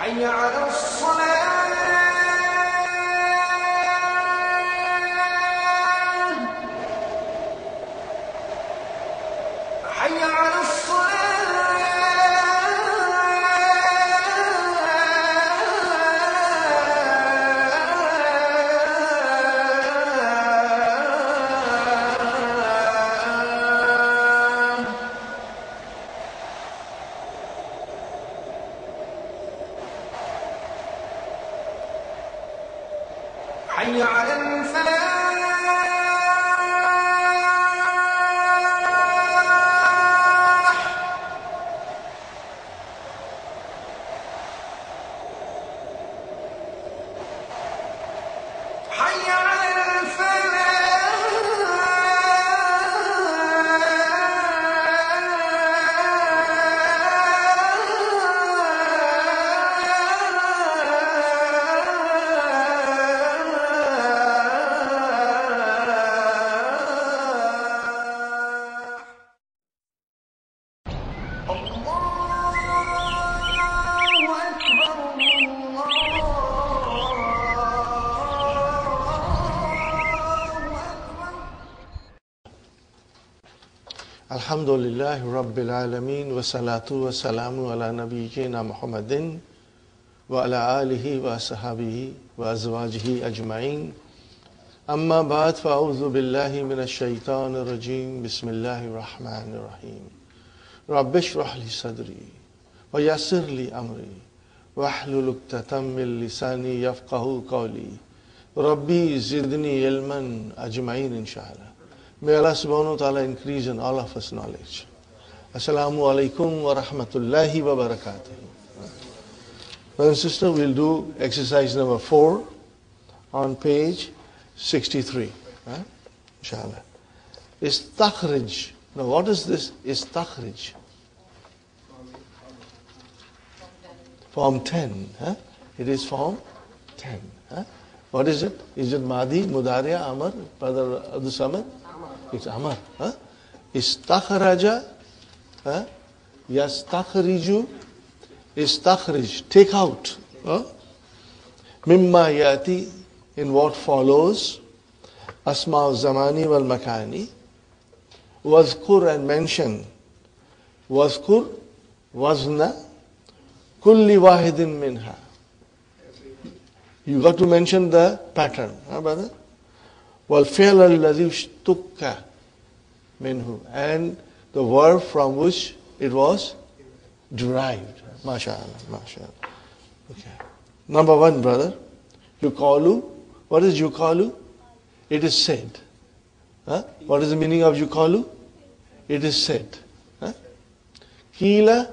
حي على الصلاة حي على حي على الفلاح حي على Alhamdulillah Rabbil Alameen wa salatu wa salamu ala nabiyyina Muhammadin wa ala alihi wa sahabihi wa azwajihi ajma'in. Amma ba'd, fa'udhu billahi minash shaitanir rajim. Bismillahir rahmanir rahim. Rabbi shrah li sadri wa yassir li amri wa hlul 'uqdatam min lisani yafqahu qawli. Rabbi zidni ilman ajma'in inshallah. May Allah subhanahu wa ta'ala increase in all of us knowledge. Assalamu alaikum wa rahmatullahi wa barakatuh. Brothers and sisters, we'll do exercise number 4 on page 63. Inshallah. Istakhrij. Now what is this istakhrij? Form 10. It is form 10. What is it? Is it Madi, Mudariya, Amar, Brother Abdul Samad? It's Amar. Istakhraja, yastakhriju, istakhrij, take out. Mimma yati, in what follows, asma zamani wal makani, wazkur and mention, wazkur, wazna, kulli wahidin minha. You got to mention the pattern, brother? وَالْفِعْلَ الَّذِي اشْتُقَّ مِنْهُ, and the verb from which it was derived. MashaAllah, MashaAllah. Okay. Number 1, brother. Yuqalu. What is yuqalu? It is said. What is the meaning of yuqalu? It is said. Qila,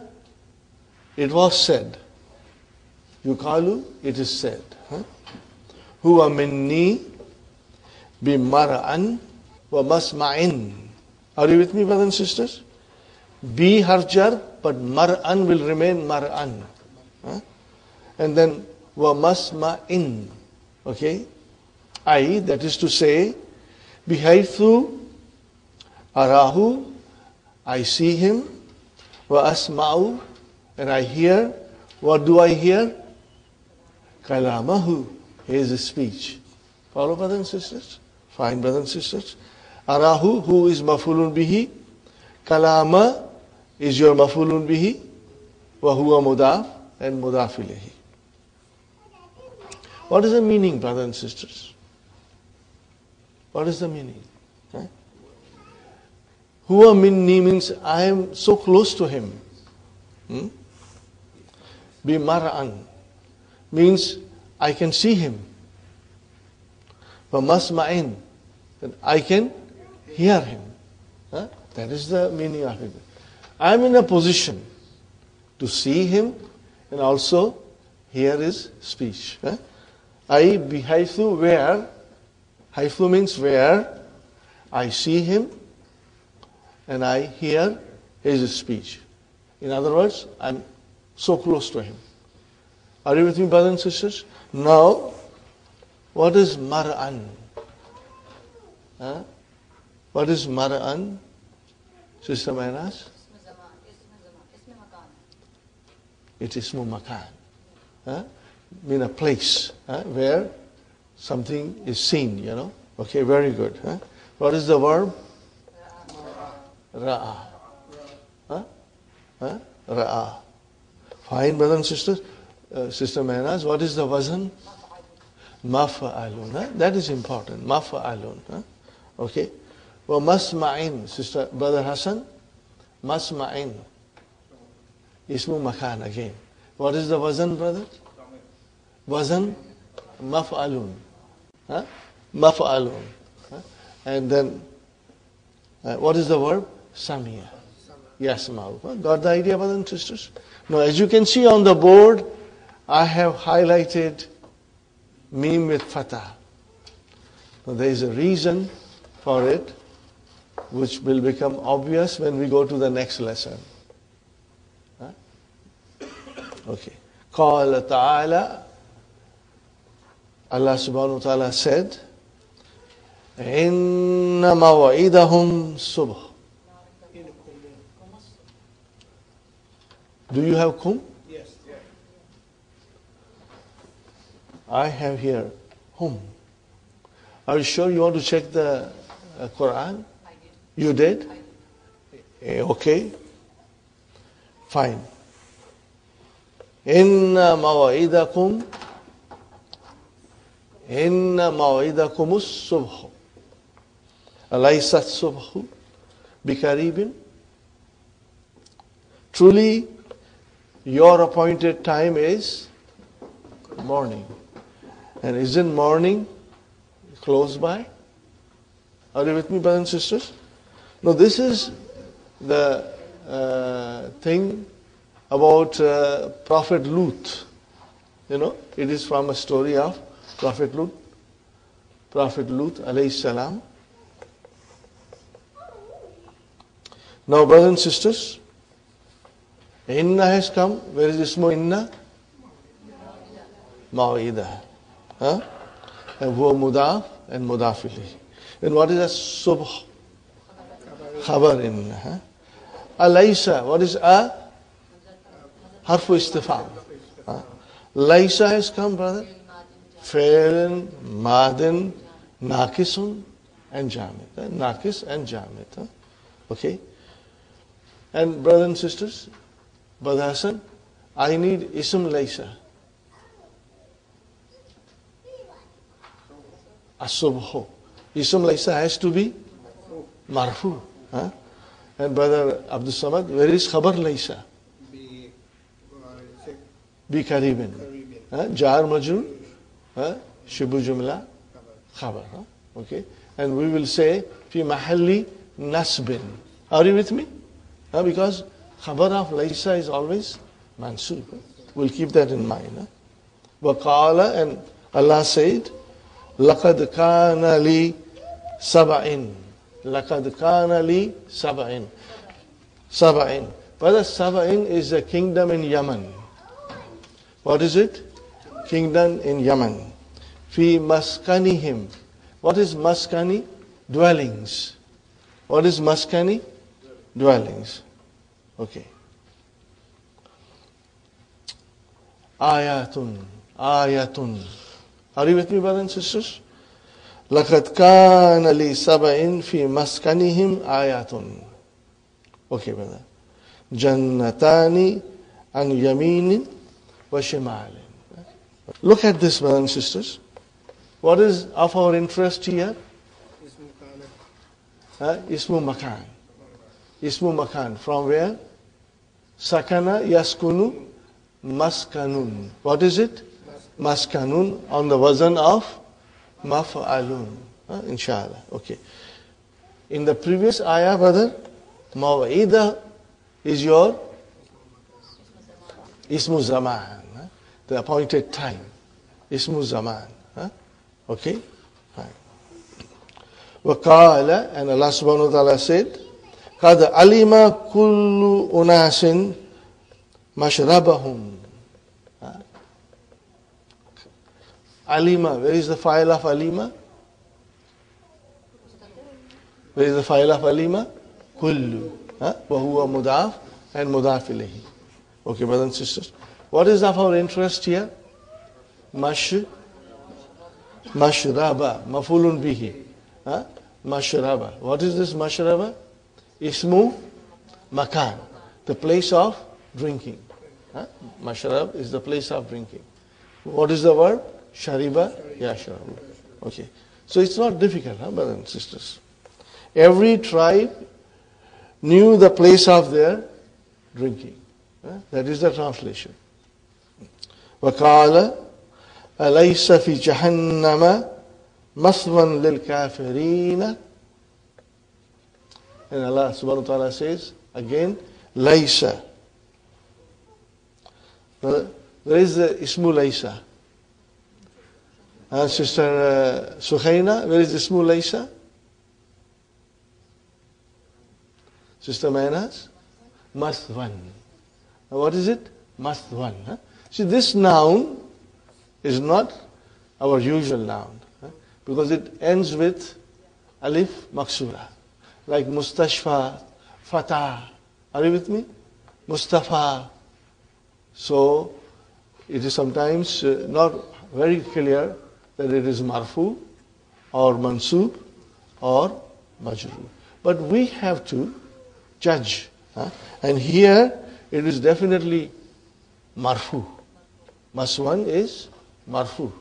it was said. Yuqalu, it is said. Huwa minni bi mar'an wa masma'in. Are you with me, brothers and sisters? Be harjar, but mar'an will remain mar'an. And then wa masma'in. Okay? that is to say, bihaythu arahu, I see him, wa asma'u, and I hear. What do I hear? Kalamahu, his speech. Follow, brothers and sisters? Fine, brothers and sisters. Arahu, who is mafulun bihi. Kalama is your mafulun bihi. Wa huwa mudaf, and mudaf ilayhi. What is the meaning, brothers and sisters? What is the meaning? Huwa minni means I am so close to him. Bimar'an means I can see him. Masma'in, that I can hear him. That is the meaning of it. I am in a position to see him and also hear his speech. I bihaythu, where, haythu means where, I see him and I hear his speech. In other words, I'm so close to him. Are you with me, brothers and sisters? Now, what is mar'an? What is mar'an? Sister Mainas? It is ismu makan. Mean a place where something is seen, Okay, very good. What is the verb? Ra'a. Ra'a. Fine, brothers and sisters. Sister Mainaz, what is the wazn? Mafa'alun. That is important. Mafa'alun. Okay. Well, masma'in, sister, brother Hassan. Masma'in. Ismu makan again. What is the wazn, brother? Wazn? Maf'alun. Maf'alun. And then, what is the verb? Samia. Yasma'u. Got the idea, brothers and sisters? Now, as you can see on the board, I have highlighted mim with fatah. Now, there is a reason for it, which will become obvious when we go to the next lesson. Okay. Qala ta'ala, Allah subhanahu wa ta'ala said, Inna mawa'idahum subh. Do you have kum? Yes. I have here hum. Are you sure you want to check the Quran? I did. You did? I did. Okay. Fine. Inna mawaidakum as-subh. Alaysa as-subhu bikaribin? Truly, your appointed time is morning. And isn't morning close by? Are you with me, brothers and sisters? Now, this is the thing about Prophet Lut. It is from a story of Prophet Lut. Prophet Lut, alayhi salam. Now, brothers and sisters, Inna has come. Where is Ismu Inna? Ma'idah. And huwa mudaf and mudaf ilayhi. And what is a subh? Khabar Inna. Alaysa. What is a? Harfu istifam. Laysa has come, brother. Fa'ilun, madin, nakisun, and jamid. Nakis and jamid. Okay. And brothers and sisters, Brother Hassan, I need ism laysa. As-subhu. Ism laysa has to be marfu. And Brother Abdul Samad, where is khabar laysa? Bi karibin. Jar majrur, shibu jumla, khabar. Okay. And we will say fi mahalli nasbin. Are you with me? Because khabar of laysa is always mansub. We'll keep that in mind. Waqala, and Allah said, لَقَدْ كَانَ لِي سَبَعٍ. لَقَدْ كَانَ لِي سَبَعٍ. Saba'in. Brother, Saba'in is a kingdom in Yemen. What is it? Kingdom in Yemen. Fi maskanihim. What is maskani? Dwellings. What is maskani? Dwellings. Okay. Ayatun. Ayatun. Are you with me, brothers and sisters? لَقَدْ كَانَ لِسَبَإٍ فِي مَسْكَنِهِمْ آيَاتٌ. Okay, brother. جَنَّتَانِ عَنْ يَمِينٍ وَشِمَالٍ. Look at this, brothers and sisters. What is of our interest here? Ismu makan. Ismu makan. From where? Sakana yaskunu maskanun. What is it? Maskanun on the wazn of maf'alun. Inshallah. Okay. In the previous ayah, brother, maw'idah is your ismu zaman. The appointed time. Ismu zaman. Okay? Fine. وَقَالَ, and Allah subhanahu wa ta'ala said, قَدْ عَلِمَ كُلُّ أُنَاسٍ مَشْرَبَهُمْ. Alima, where is the file of Alima? Where is the file of Alima? Kullu. وَهُوَ مُضَافٌ and مُضَافِ إِلَيْهِ. Okay, brothers and sisters. What is of our interest here? Mashraba, mafulun bihi. Mashraba. What is this mashraba? Ismu makan, the place of drinking. Mashrab is the place of drinking. What is the verb? Shariba, yashrabu. Okay. So it's not difficult, brothers and sisters. Every tribe knew the place of their drinking. That is the translation. وَقَالَ أَلَيْسَ فِي جَهَنَّمَ مَثْوًى لِلْكَافِرِينَ. And Allah subhanahu wa ta'ala says, again, Laysa. Where is the Ismu Laysa? Sister Suhaina, where is Ismu Laysa? Sister Mainaz? Mathwan. What is it? Mathwan. See, this noun is not our usual noun because it ends with alif maksura, like Mustashfa, Fatah. Are you with me? Mustafa. So it is sometimes not very clear that it is marfu or mansub or majrur. But we have to judge. And here it is definitely marfu. Maswan is marfu.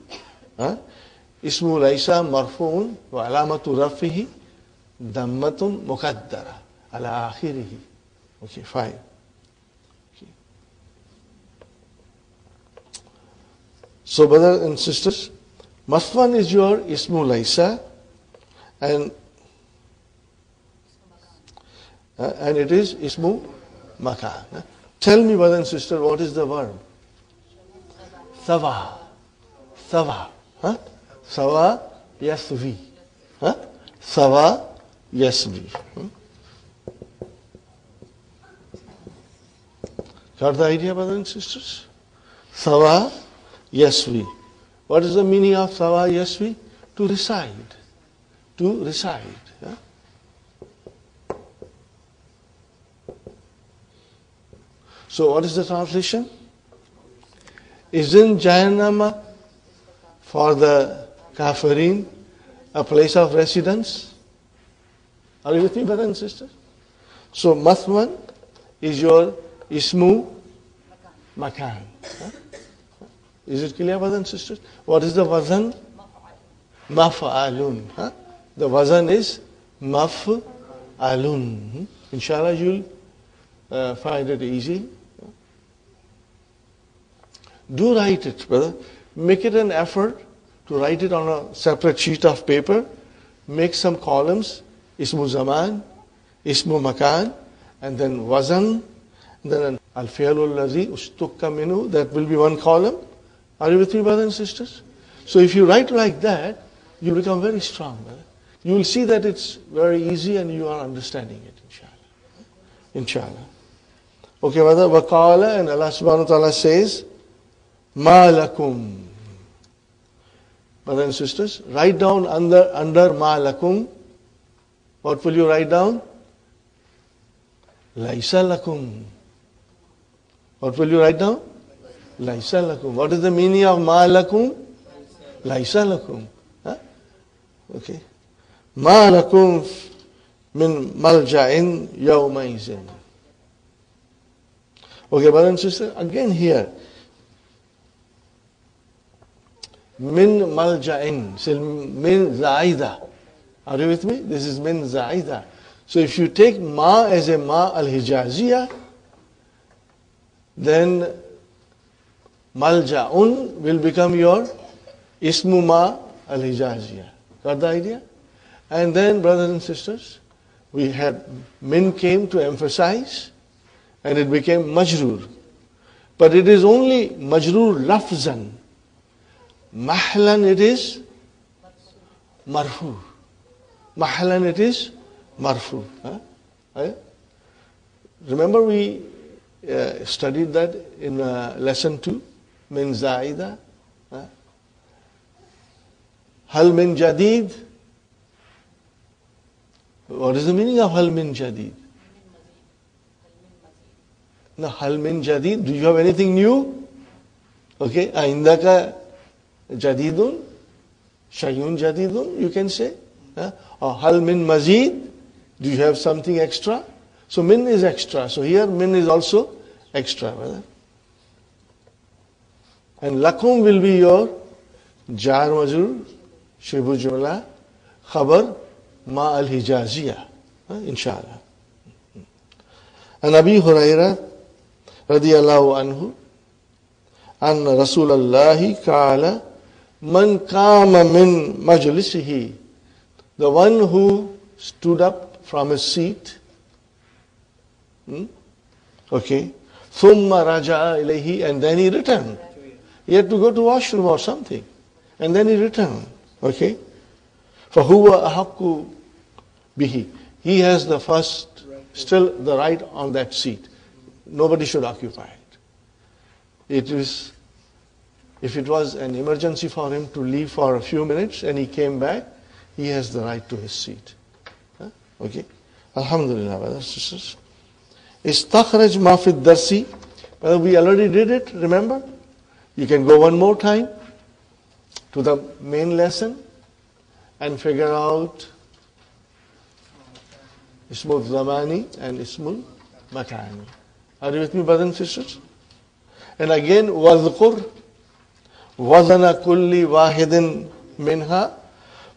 Ismu laysa marfuun wa alamatu rafihi dammatun muqaddara ala akhirihi. Okay, fine. Okay. So, brothers and sisters, maswan is your ismu laysa, and it is ismu makan. Tell me, brothers and sisters, what is the verb? Sawa. Sawa. Sawa yasvi. Sawa yasvi. Got the idea, brothers and sisters? Sawa yasvi. What is the meaning of sawa yasvi? To reside. To reside. So what is the translation? Isn't Jahannama for the kafirin a place of residence? Are you with me, brothers and sisters? So Mathwan is your ismu makan. Is it clear, brothers and sisters? What is the wazan? Maf'alun. The wazan is maf'alun. Inshallah, you'll find it easy. Do write it, brother. Make it an effort to write it on a separate sheet of paper. Make some columns. Ismu zaman, ismu makan, and then wazan, and then al-fi'lul ladhi ustukka minhu. That will be one column. Are you with me, brothers and sisters? So if you write like that, you become very strong, brother. You will see that it's very easy and you are understanding it, inshallah. Inshallah. Okay, brother. Waqala, and Allah subhanahu wa ta'ala says, Ma lakum. brothers and sisters, write down under ma lakum. What will you write down? Laisa lakum. What will you write down? Laisa lakum. What is the meaning of ma lakum? Laisa lakum. Huh? Okay. Ma lakum min malja'in yawmaizin. Okay, brothers and sisters, again here. Min malja'in. So min za'ida. Are you with me? This is min za'ida. So if you take ma as a ma al-hijaziyah, then malja'un will become your ismu ma al-hijaziyah. Got the idea? And then, brothers and sisters, we had min came to emphasize, and it became majroor. But it is only majroor lafzan. Mahlan it is marfu. Mahlan it is marfu. Huh? Remember we studied that in lesson 2, min zaida. Hal min jadid. What is the meaning of hal min jadid? No, hal min jadid. Do you have anything new? Okay, indaka jadidun, shayun jadidun, you can say. Or hal min mazid. Do you have something extra? So min is extra. So here min is also extra. Brother. And lakum will be your jar majrur, shibu jumla, khabar, ma al-hijaziyah. Inshallah. And Abi Hurairah radiyallahu anhu, an Rasulallahi ka'ala, man kama min majlisihi, the one who stood up from his seat, okay, thumma raja'a ilayhi, and then he returned. He had to go to washroom or something, and then he returned. Okay, فَهُوَ أَحَقُّ bihi. He has the first, still the right on that seat. Nobody should occupy it. If it was an emergency for him to leave for a few minutes and he came back, he has the right to his seat. Okay. Alhamdulillah, brothers and sisters. Istakhraj ma fi darsi. We already did it, remember? You can go one more time to the main lesson and figure out Ismul Zamani and Ismul Makani. Are you with me, brothers and sisters? And again, وَذْكُرْ وَزَنَ كُلِّ وَاحِدٍ مِنْهَا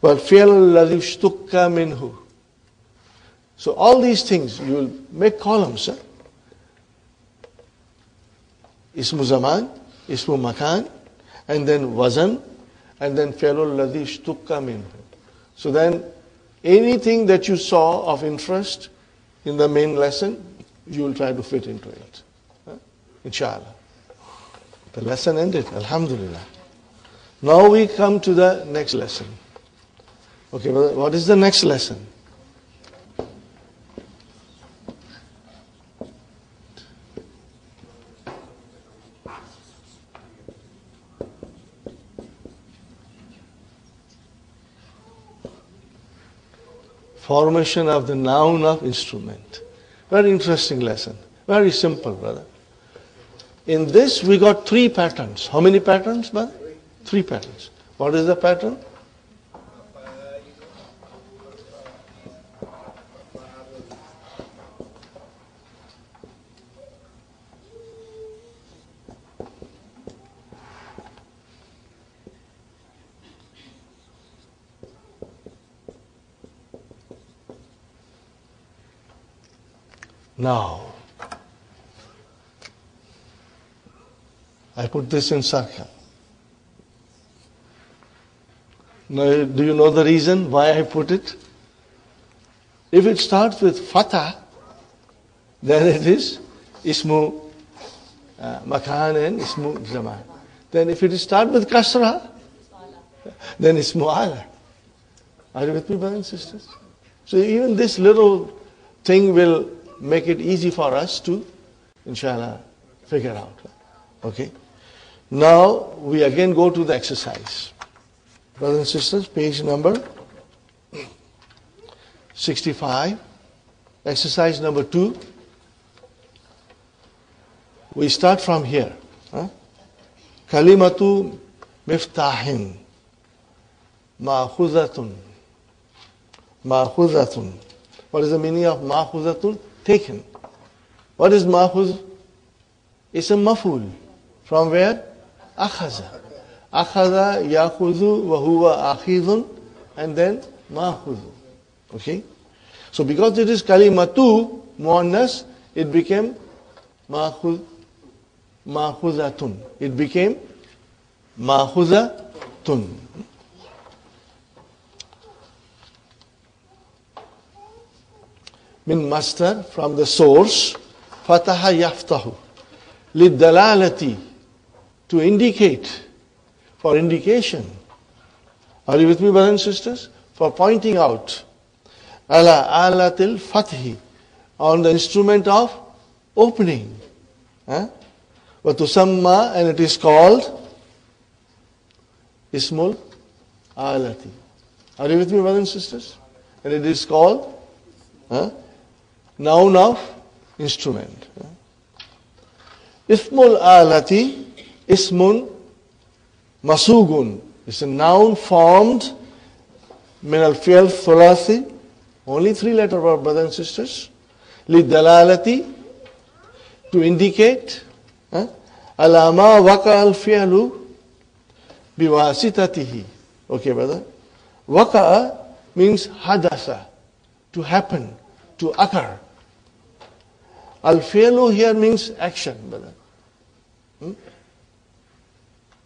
وَالْفِعْلُ الَّذِي اشْتُكَّ مِنْهُ. So all these things, you will make columns. Ismu Zaman, Ismu Makan, and then Wazan, and then فِعْلُ الَّذِي اشْتُكَّ مِنْهُ. So then, anything that you saw of interest in the main lesson, you will try to fit into it. Inshallah. The lesson ended. Alhamdulillah. Now we come to the next lesson. Okay, what is the next lesson? Formation of the noun of instrument. Very interesting lesson. Very simple, brother. In this, we got 3 patterns. How many patterns, brother? 3 patterns. What is the pattern? Now, I put this in circle. Now, do you know the reason why I put it? If it starts with fatah, then it is ismu makan and ismu zaman. Then if it starts with kasra, then ismu ala. Are you with me, brothers and sisters? So even this little thing will make it easy for us to, inshallah, figure out. Okay? Now, we again go to the exercise. Brothers and sisters, page number 65, exercise number 2. We start from here. Kalimatu miftahin, ma'khuzatun. Ma'khuzatun. What is the meaning of ma'khuzatun? Taken. What is ma'khuz? It's a maf'ul. From where? Akhaza. Akhaza, yakhuzu, wa huwa akhidun, and then ma'khuzu. Okay? So because it is kalimatu, muannas, it became ma'khuzatun. It became ma'khuzatun. Min master, from the source, fataha yaftahu. Lidalalati, to indicate, for indication. Are you with me, brothers and sisters? For pointing out. Ala alatil fathi, on the instrument of opening. Watusamma, and it is called ismul alati. Are you with me, brothers and sisters? And it is called noun of instrument. Ismul alati, ismun masugun. It's a noun formed min al-fi'l thulathi, only 3-letter word, brothers and sisters. Lidalalati, to indicate. Alama waka al-fi'lu biwasitatihi. Okay, brother. Waka means hadasa, to happen, to occur. Al-fi'lu here means action, brother.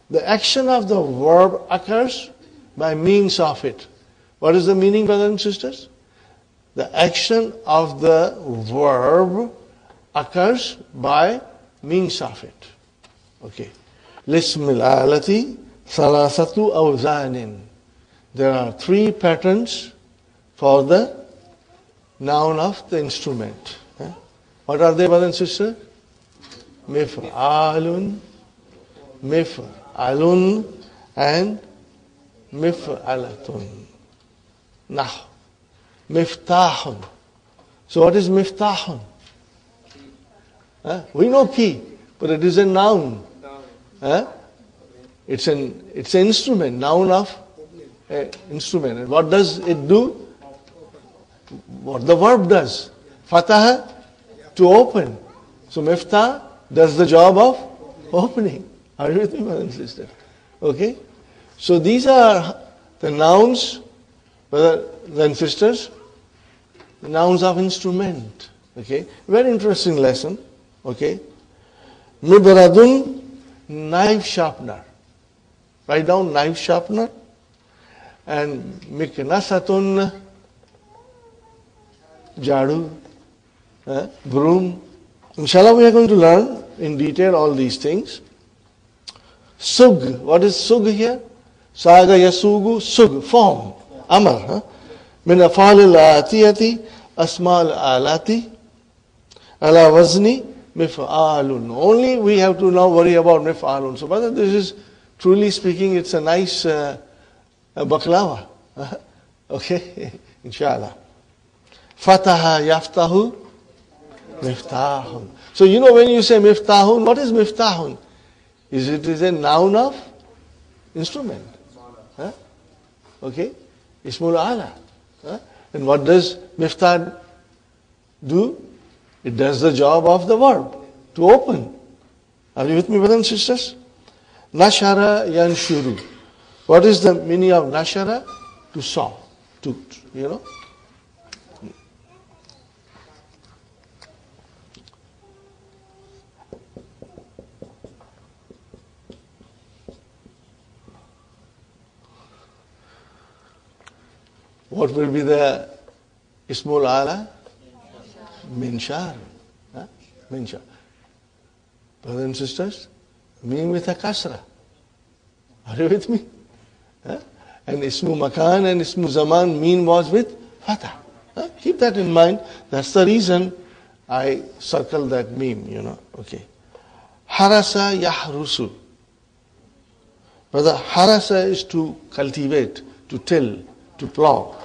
The action of the verb occurs by means of it. What is the meaning, brothers and sisters? The action of the verb occurs by means of it. Okay. Lismil alati salasatu awzanin. There are 3 patterns for the noun of the instrument. What are they, brothers and sisters? Mif'alun, mif'alun, and mif'alatun. Nah. Miftahun. So what is miftahun? We know key, but it is a noun. It's an instrument, noun of instrument. And what does it do? What the verb does. Fataha, to open. So miftah does the job of opening. Are you with me, brothers and sisters? Okay? So these are the nouns, brothers and sisters, the nouns of instrument. Okay? Very interesting lesson. Okay? Mibradun, knife sharpener. Write down knife sharpener. And miknasatun, jadu, broom. Inshallah, we are going to learn in detail all these things. Sug. What is sug here? Saga yasugu, sug, form. Amar. Min afalil atiyati, asmal alati, ala wazni, mif'alun. Only we have to now worry about mif'alun. So, brother, this is, truly speaking, it's a nice baklava. Okay? Inshallah. Fataha yaftahu, miftahun. So, you know, when you say miftahun, what is miftahun? It is a noun of instrument. Okay? Ismul ala. And what does miftah do? It does the job of the verb, to open. Are you with me, brothers and sisters? Nashara yanshuru. What is the meaning of nashara? To sow. To, you know. What will be the ismul ala? Minshar. Minshar. Brothers and sisters, mean with a kasra. Are you with me? And ismu makan and ismu zaman mean was with fatah. Keep that in mind. That's the reason I circled that meme, you know. Okay. Harasa yahrusu. Brother, harasa is to cultivate, to till, to plow.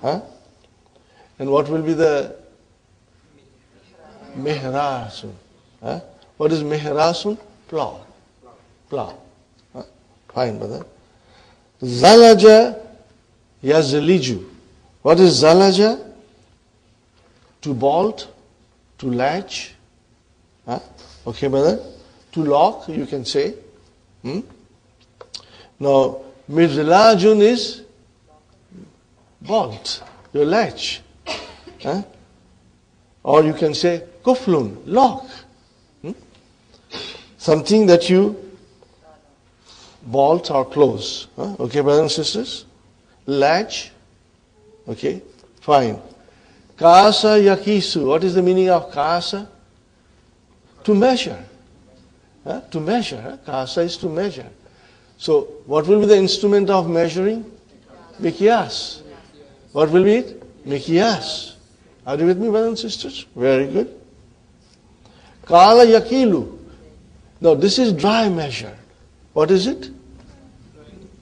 Huh? And what will be the mihrasun? Huh? What is mihrasun? Plow. Plow. Huh? Fine, brother. Zalaja yazliju. What is zalaja? To bolt, to latch. Huh? Okay, brother. To lock, you can say. Now, mizlajun is bolt, your latch. Huh? Or you can say kuflun, lock. Something that you bolt or close. Huh? Okay, brothers and sisters? Latch. Okay, fine. Kasa yakisu. What is the meaning of kasa? To measure. Huh? To measure. Huh? Kasa is to measure. So, what will be the instrument of measuring? Mikyas. What will be it? Mikyas. Are you with me, brothers and sisters? Very good. Kala yakilu. Now, this is dry measure. What is it?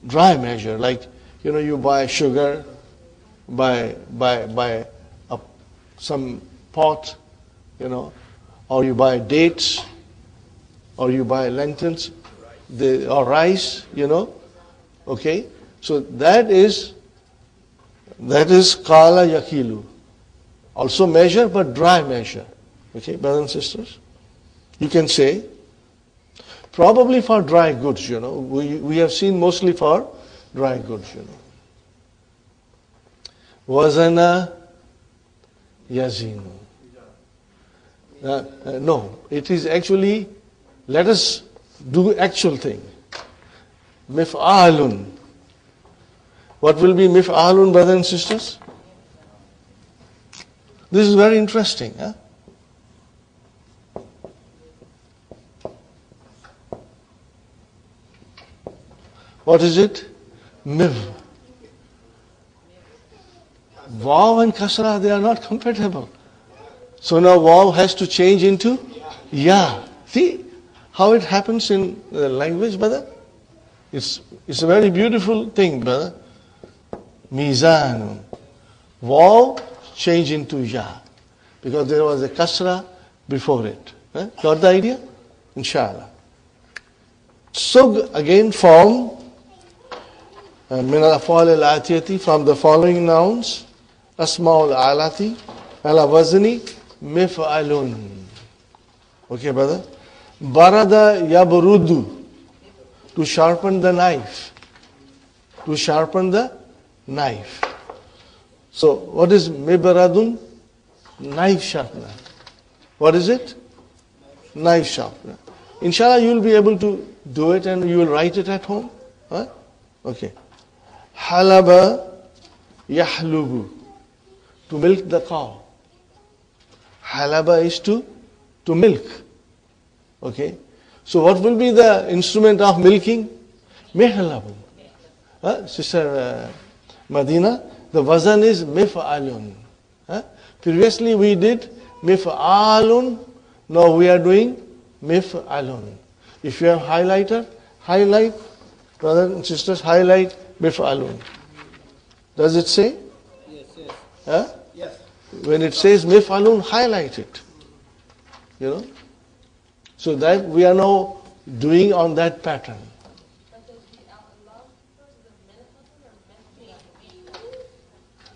Dry measure. Like, you buy sugar, buy some pot, or you buy dates, or you buy lentils, or rice, Okay? So that is kala yakilu. Also measure, but dry measure. Okay, brothers and sisters? You can say, probably for dry goods, We have seen mostly for dry goods, Wazana yazinu. No, it is actually, let us do actual thing. Mif'alun. What will be mif'alun, brothers and sisters? This is very interesting. Huh? What is it? Miv. Waw and kasra, they are not compatible. So now waw has to change into ya. See how it happens in the language, brother? It's a very beautiful thing, brother. Mizanun. Waw change into ya. Because there was a kasra before it. Got the idea? Inshallah. Sug again form min al-af'al al-atiyati, from the following nouns. Asma'ul alati ala wazni mif'alun. Okay, brother? Barada yabrudu, to sharpen the knife. To sharpen the knife. So, what is mibradun? Knife sharpener. What is it? Knife sharpener. Inshallah, you will be able to do it and you will write it at home. Huh? Okay. Halaba yahlubu, to milk the cow. Halaba is to milk. Okay. So what will be the instrument of milking? Mihlabun. Sister Madina, the wazan is mif'alun. Previously we did mif'alun. Now we are doing mif'alun. If you have highlighter, highlight. Brothers and sisters, highlight mif'alun. Does it say? Yes. Yes. When it says mif'alun, highlight it. So that we are now doing on that pattern.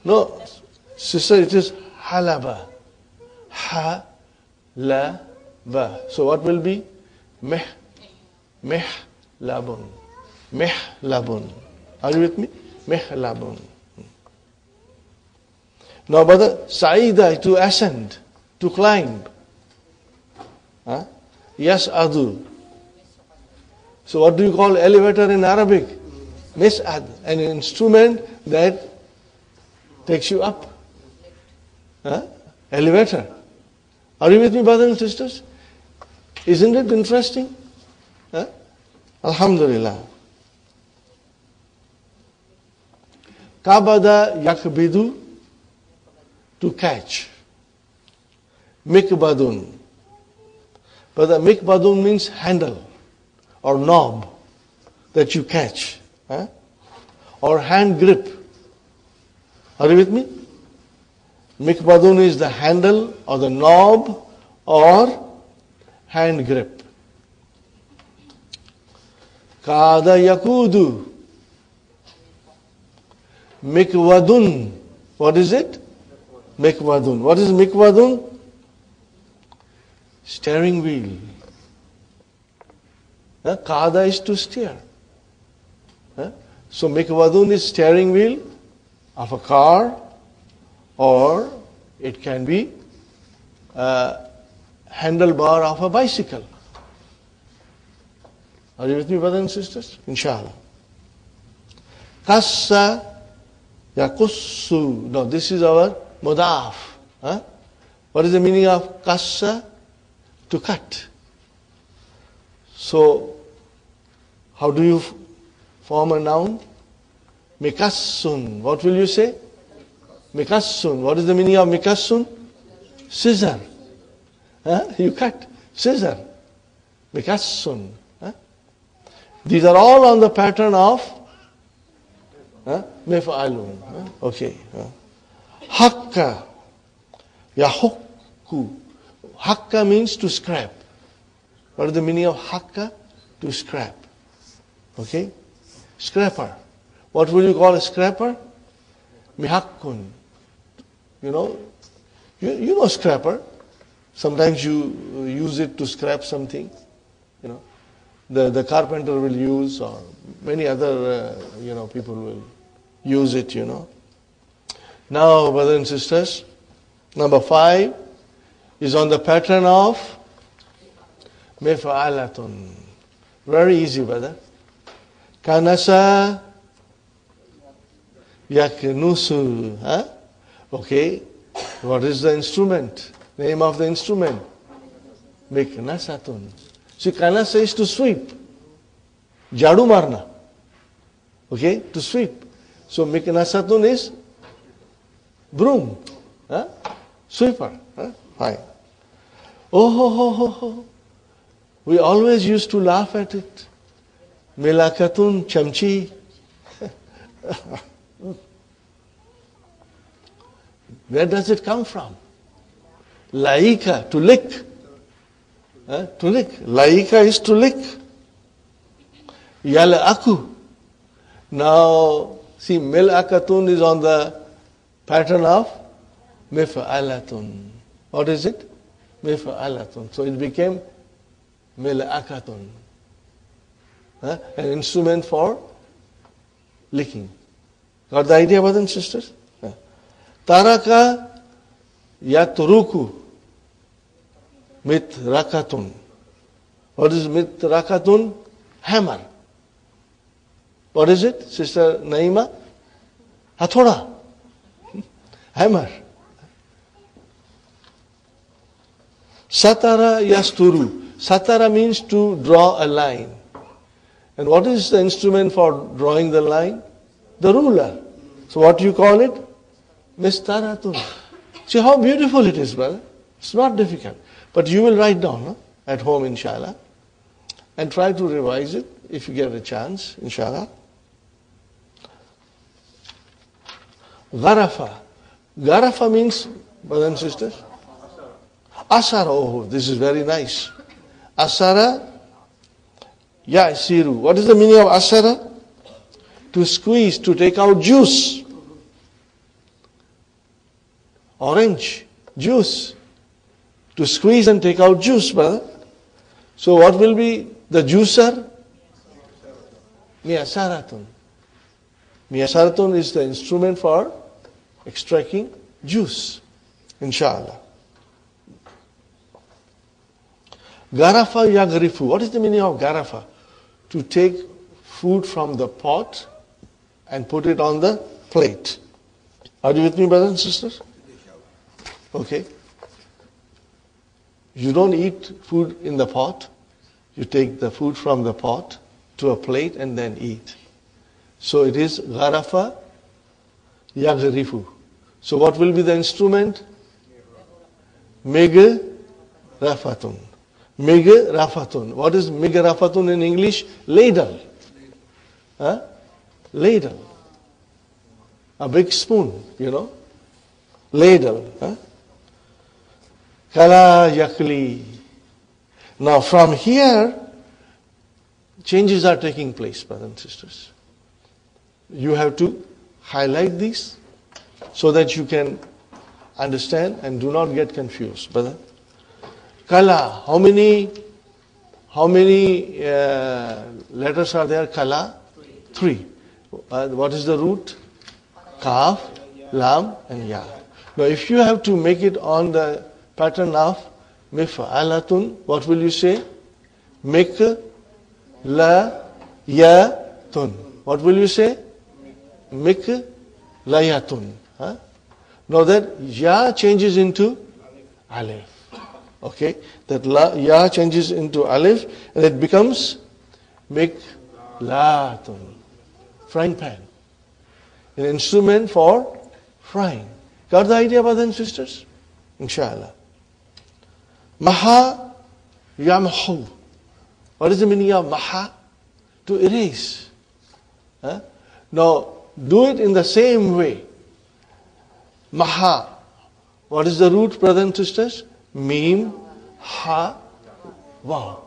No, sister, it is halaba. Ha-la-ba. So what will be? Mihlabun. Mihlabun. Are you with me? Mihlabun. Now, brother, Saida, to ascend, to climb. Yes, adu. So what do you call elevator in Arabic? Mis'ad, an instrument that takes you up. Elevator. Are you with me, brothers and sisters? Isn't it interesting? Alhamdulillah. Kabada yakbidu, to catch. Mikbadun. But the mikbadun means handle or knob. that you catch. Huh? Or hand grip. Are you with me? Mikwadun is the handle or the knob or hand grip. Kada yakudu. Mikwadun. What is it? Mikwadun. What is mikwadun? Steering wheel. Kada is to steer. So mikwadun is steering wheel of a car, or it can be handlebar of a bicycle. Are you with me, brothers and sisters? Inshallah. Kassa yakussu. Now this is our mudaf. What is the meaning of kassa? To cut. So, how do you form a noun? Mikassun. What will you say? Mikassun. What is the meaning of mikassun? Scissor. You cut. Scissor. Mikassun. These are all on the pattern of mif'alun. Okay. Hakka. Yahukku. Hakka means to scrap. What is the meaning of hakka? To scrap. Okay? Scrapper. What will you call a scrapper? Mihakkun. You know scrapper. Sometimes you use it to scrap something. The carpenter will use, or many other people will use it. Now, brothers and sisters, number 5 is on the pattern of mif'alatun. Very easy, brother. Kanasa yaknusu. Okay. What is the instrument? Name of the instrument? Miknasatun. See, kanasa is to sweep. Jadu marna. Okay, to sweep. So miknasatun is broom. Sweeper. Fine. Oh. We always used to laugh at it. Milakatun chamchi. Where does it come from? Laika, to lick. To lick. Laika is to lick. Yal'aku. Now, see, mil'akatun is on the pattern of mif'alatun. What is it? Mif'alatun. So it became mil'akatun. An instrument for licking. Got the idea, brothers and sisters? Taraka yatruku mitrakatun. What is mitrakatun? Hammer. What is it, Sister Naima? Hathoda. Hammer. Satara yasturu. Satara means to draw a line. And what is the instrument for drawing the line? The ruler. So what do you call it? Mistaratun. See how beautiful it is, brother. It's not difficult. But you will write down at home, inshallah. And try to revise it if you get a chance, inshallah. Garafa. Garafa means, brothers and sisters? Asara. Oh, this is very nice. Asara ya'siru. What is the meaning of asara? To squeeze, to take out juice. Orange juice. To squeeze and take out juice, brother. So what will be the juicer? Miyasaratun. Miyasaratun is the instrument for extracting juice. Inshallah. Garafa yagrifu. What is the meaning of garafa? To take food from the pot and put it on the plate. Are you with me, brothers and sisters? Okay. You don't eat food in the pot. You take the food from the pot to a plate and then eat. So it is garafa yagrifu. So what will be the instrument? Migrafatun. Migrafatun. What is migrafatun in English? Ladle. Huh? Ladle. A big spoon, Ladle. Huh? Kala yakli. Now from here, changes are taking place, brothers and sisters. You have to highlight these so that you can understand and do not get confused, brother. Kala, how many letters are there? Kala? 3. What is the root? Kaf, Lam, and Ya. Now if you have to make it on the pattern of mif'alatun, what will you say? Mik, la, ya, tun. What will you say? Mik, la, ya, tun. Huh? Now that ya changes into alif. Okay? That ya changes into alif and it becomes mik, la, tun. Frying pan. An instrument for frying. Got the idea, brothers and sisters? Inshallah. Maha yamhu. What is the meaning of maha? To erase. Huh? Now, do it in the same way. Maha. What is the root, brothers and sisters? Mim, ha, wow.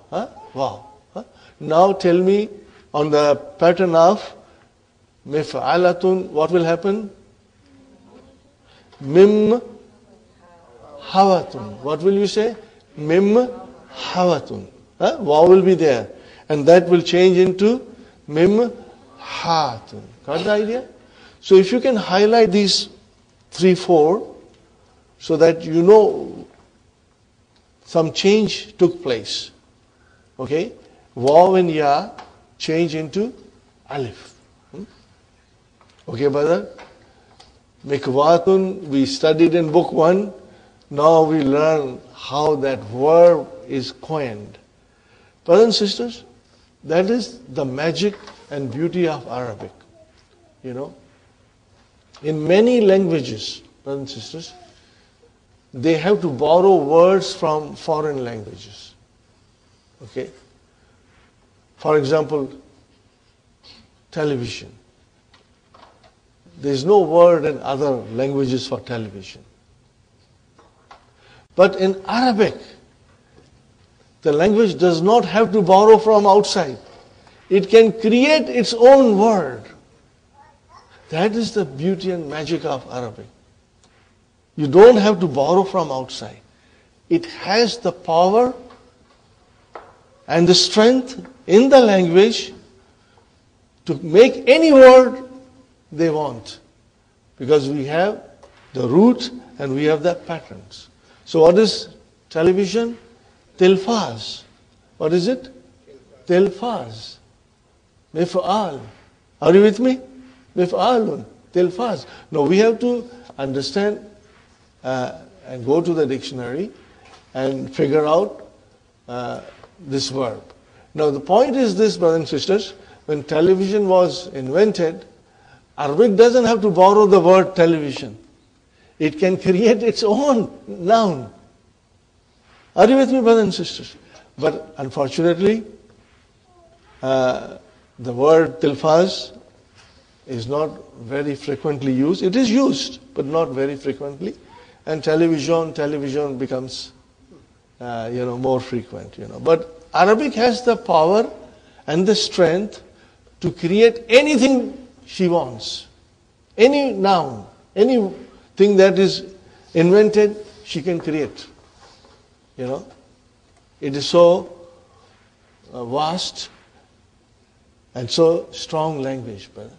Huh? Wow. Huh? Now tell me on the pattern of mif'alatun, what will happen? Mim, hawatun. What will you say? Mim, hawatun. Huh? Wow will be there. And that will change into mim, hatun. Got the idea? So if you can highlight these 3, 4, so that you know some change took place. Okay? Waw and ya change into alif. Okay, brother? Mikwatun, we studied in book 1. Now we learn how that verb is coined. Brothers and sisters, that is the magic and beauty of Arabic. In many languages, brothers and sisters, they have to borrow words from foreign languages. Okay? For example, television. There is no word in other languages for television. But in Arabic, the language does not have to borrow from outside. It can create its own word. That is the beauty and magic of Arabic. You don't have to borrow from outside. It has the power and the strength in the language to make any word they want. Because we have the root and we have the patterns. So what is television? Tilfaz. What is it? Tilfaz. Mif'al. Are you with me? Mif'alun. Tilfaz. Now we have to understand and go to the dictionary and figure out this verb. Now the point is this, brothers and sisters, when television was invented, Arabic doesn't have to borrow the word television. It can create its own noun. Are you with me, brothers and sisters? But unfortunately, the word tilfaz is not very frequently used. It is used, but not very frequently. And television becomes, more frequent. But Arabic has the power and the strength to create anything she wants. Any noun, anything that is invented, she can create. It is so vast and so strong language, brother.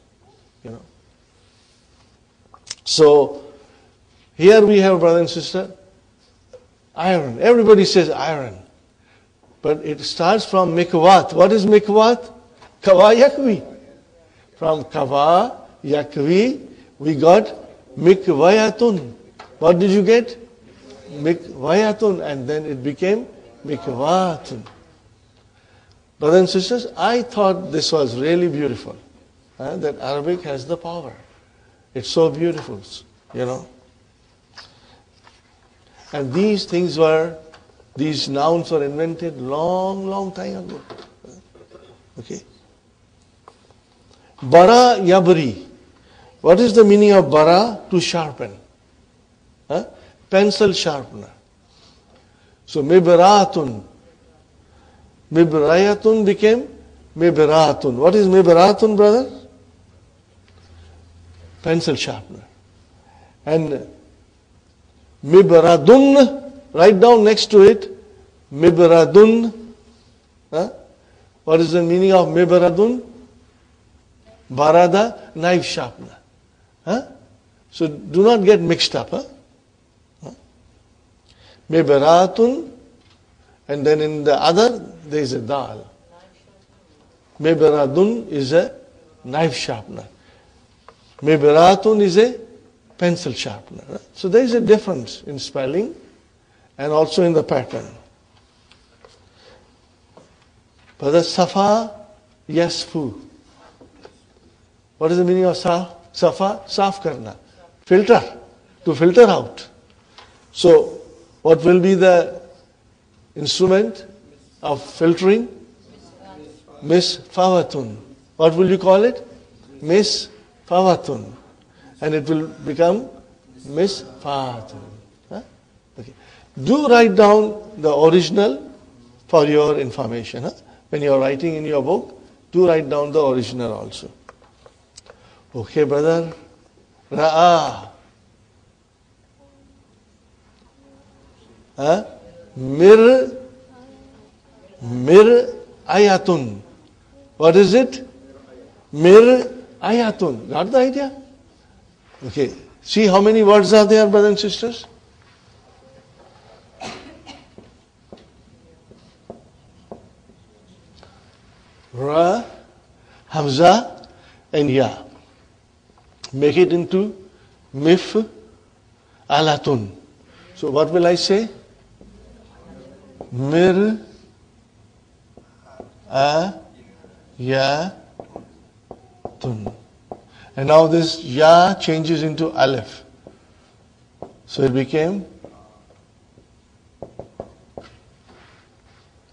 So here we have, brother and sister, iron. Everybody says iron. But it starts from mikwat. What is mikwat? Kawa yakwi. From kawa yakwi, we got mikwayatun. What did you get? Mikwayatun. And then it became mikwatun. Brothers and sisters, I thought this was really beautiful. That Arabic has the power. It's so beautiful, And these nouns were invented long time ago. Okay? Bara yabri. What is the meaning of bara? To sharpen. Huh? Pencil sharpener. So mibratun. Mibrayatun became mibratun. What is mibratun, brother? Pencil sharpener. And mibradun, write down next to it, mibradun. Huh? What is the meaning of mibradun? Barada, knife sharpener. Huh? So do not get mixed up. Huh? Mibratun, and then in the other there is a dal. Mibradun is a knife sharpener. Mibratun is a pencil sharpener. Right? So there is a difference in spelling and also in the pattern. Brother, safa yasfu. What is the meaning of safa? Saaf karna. Filter. To filter out. So what will be the instrument of filtering? Misfavatun. What will you call it? Misfavatun. And it will become misfatun. Huh? Okay. Do write down the original for your information. Huh? When you are writing in your book, do write down the original also. Okay, brother. Ra'a. Huh? Mir ayatun. What is it? Mir ayatun. Got the idea? Okay. See how many words are there, brothers and sisters? Ra, Hamza, and Ya. Make it into Mif alatun. So what will I say? Mir a ya tun. And now this ya changes into alif. So it became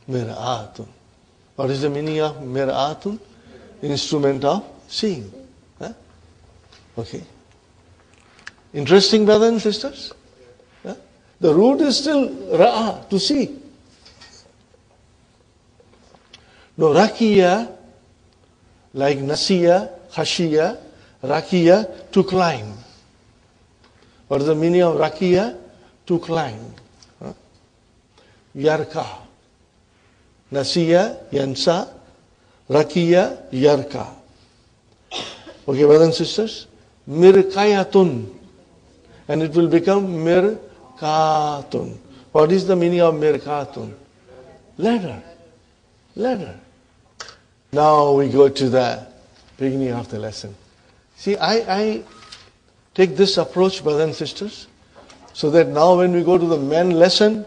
mir'atun. What is the meaning of mir'atun? Instrument of seeing. Huh? Okay. Interesting, brothers and sisters. Huh? The root is still ra'a, to see. No, rakiya, like nasiya, khashiya, rakiya, to climb. What is the meaning of rakiya? To climb. Huh? Yarka. Nasiya, yansa, rakiya, yarka. Okay, brothers and sisters? Mirkayatun. And it will become mirkatun. What is the meaning of mirkatun? Ladder. Ladder. Now we go to the beginning of the lesson. See, I take this approach, brothers and sisters, so that now when we go to the main lesson,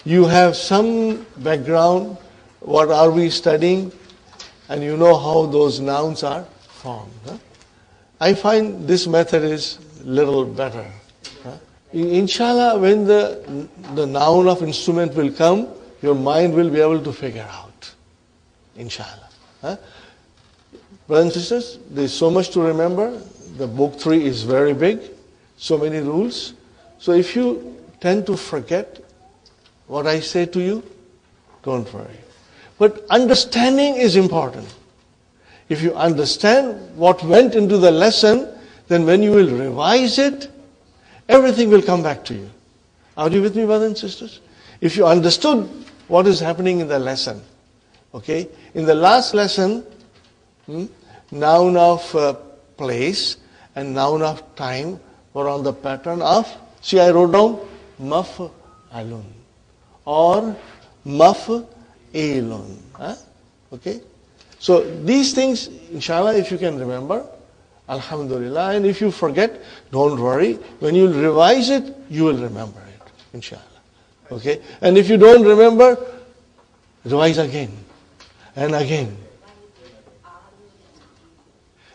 you have some background, what are we studying, and you know how those nouns are formed. Huh? I find this method is little better. Huh? Inshallah, when the noun of instrument will come, your mind will be able to figure out. Inshallah. Huh? Brothers and sisters, there is so much to remember. The book 3 is very big, so many rules. So if you tend to forget what I say to you, don't worry. But understanding is important. If you understand what went into the lesson, then when you will revise it, everything will come back to you. Are you with me, brothers and sisters? If you understood what is happening in the lesson, okay? In the last lesson, noun of place and noun of time were on the pattern of, see, I wrote down maf'alun or maf'ilun. Huh? Okay? So these things, inshallah, if you can remember, alhamdulillah, and if you forget, don't worry. When you revise it, you will remember it, inshallah. Okay? And if you don't remember, revise again and again.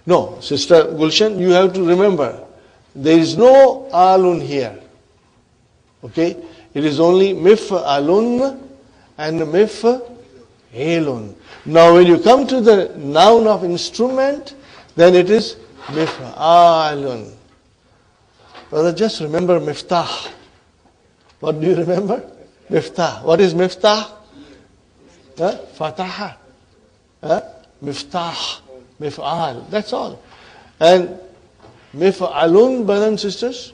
No, Sister Gulshan, you have to remember, there is no alun here. Okay? It is only mif'alun and mif'ilun. Now when you come to the noun of instrument, then it is mif'alun. Brother, just remember miftah. What do you remember? Miftah. What is miftah? Fataha. Miftah. Mif'al. That's all. And mif'alun, brothers and sisters,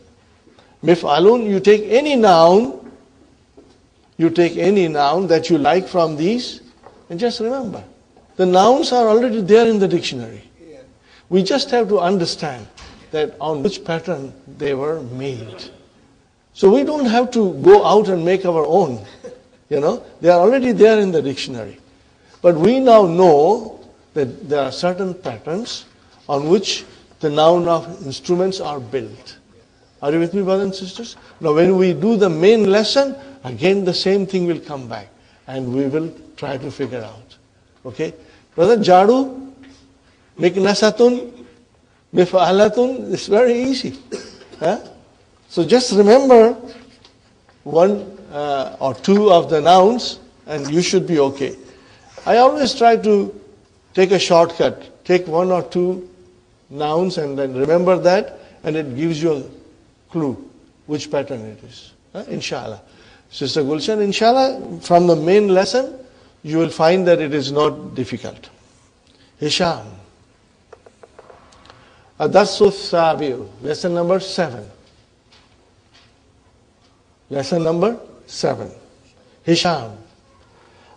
mif'alun, you take any noun that you like from these, and just remember, the nouns are already there in the dictionary. We just have to understand that on which pattern they were made. So we don't have to go out and make our own. They are already there in the dictionary. But we now know that there are certain patterns on which the noun of instruments are built. Are you with me, brothers and sisters? Now when we do the main lesson, again the same thing will come back and we will try to figure out. Okay? Brother, jadu, miknasatun, mif'alatun, it's very easy. So just remember one or two of the nouns and you should be okay. I always try to take a shortcut. Take one or two nouns and then remember that, and it gives you a clue which pattern it is. Inshallah. Sister Gulshan, inshallah, from the main lesson, you will find that it is not difficult. Hisham. Adarsu Sabiu. Lesson number 7. Lesson number 7. Hisham.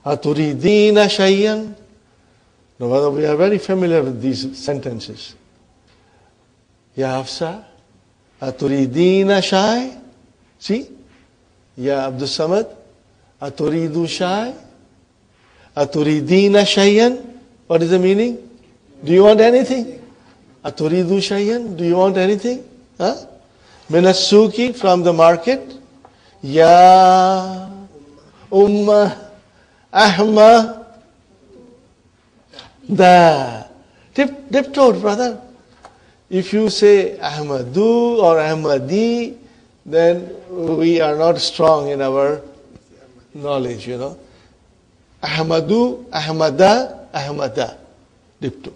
Aturidina shayyan. Now, we are very familiar with these sentences. Ya Hafsa, aturidina shay? See? Ya Abdul Samad, aturidu shay? Aturidina shayyan? What is the meaning? Do you want anything? Aturidu shayyan? Do you want anything? Minasuki, from the market. Ya Ummah Ahma Da. Tiptoed, brother. If you say Ahmadu or Ahmadi, then we are not strong in our knowledge, Ahmadu, Ahmada, Ahmada. Tiptoed.